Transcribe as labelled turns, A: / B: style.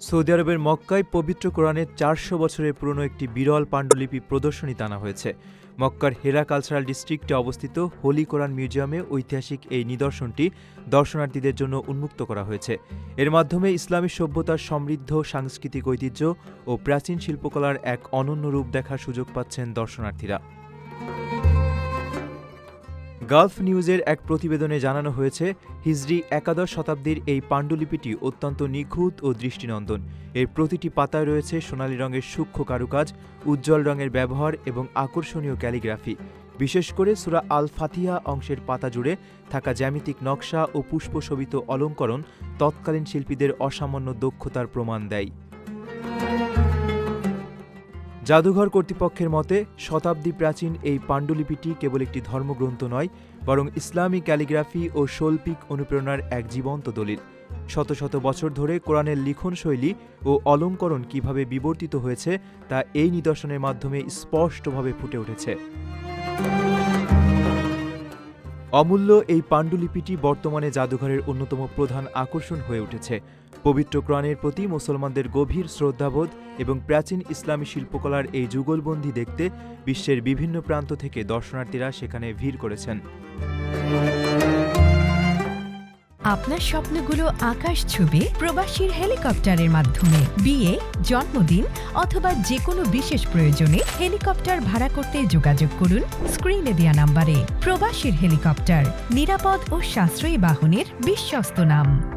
A: Saudi আরবের মক্কায় পবিত্র কোরআনের ৪০০ বছরের পুরনো একটি বিরল পাণ্ডুলিপি প্রদর্শনীতে আনা হয়েছে। মক্কার হেরা কালচারাল ডিস্ট্রিক্টে অবস্থিত হোলি কোরআন মিউজিয়ামে ঐতিহাসিক এই নিদর্শনটি দর্শনার্থীদের জন্য উন্মুক্ত করা হয়েছে। এর মাধ্যমে ইসলামী সভ্যতার সমৃদ্ধ সাংস্কৃতিক ঐতিহ্য ও প্রাচীন শিল্পকলার এক অনন্য রূপ দেখার সুযোগ পাচ্ছেন দর্শনার্থীরা। গালফ নিউজের এক প্রতিবেদনে জানানো হয়েছে, হিজরি একাদশ শতাব্দীর এই পাণ্ডুলিপিটি অত্যন্ত নিখুঁত ও দৃষ্টিনন্দন। এর প্রতিটি পাতায় রয়েছে সোনালী রঙের সূক্ষ্ম কারুকাজ, উজ্জ্বল রঙের ব্যবহার এবং আকর্ষণীয় ক্যালিগ্রাফি। বিশেষ করে সূরা আল ফাতিহা অংশের পাতা জুড়ে থাকা জ্যামিতিক নকশা ও পুষ্পশোভিত অলঙ্করণ তৎকালীন শিল্পীদের অসামান্য দক্ষতার প্রমাণ দেয়। জাদুঘর কর্তৃপক্ষের মতে, শতাব্দী প্রাচীন এই পাণ্ডুলিপিটি কেবল একটি ধর্মগ্রন্থ নয়, বরং ইসলামী ক্যালিগ্রাফি ও শৈল্পিক অনুপ্রেরণার এক জীবন্ত দলিল। শত শত বছর ধরে কোরআনের লিখনশৈলী ও অলঙ্করণ কিভাবে বিবর্তিত হয়েছে তা এই নিদর্শনের মাধ্যমে স্পষ্টভাবে ফুটে উঠেছে। অমূল্য এই পাণ্ডুলিপিটি বর্তমানে জাদুঘরের অন্যতম প্রধান আকর্ষণ হয়ে উঠেছে। পবিত্র কোরআনের প্রতি মুসলমানদের গভীর শ্রদ্ধাবোধ এবং প্রাচীন ইসলামী শিল্পকলার এই যুগলবন্দি দেখতে বিশ্বের বিভিন্ন প্রান্ত থেকে দর্শনার্থীরা সেখানে ভিড় করেছেন।
B: আপনার স্বপ্নগুলো আকাশ ছুবে প্রবাসীর হেলিকপ্টারের মাধ্যমে। বিয়ে, জন্মদিন অথবা যে কোনো বিশেষ প্রয়োজনে হেলিকপ্টার ভাড়া করতে যোগাযোগ করুন স্ক্রিনে দেয়া নাম্বারে। প্রবাসীর হেলিকপ্টার, নিরাপদ ও সাশ্রয়ী বাহনের বিশ্বস্ত নাম।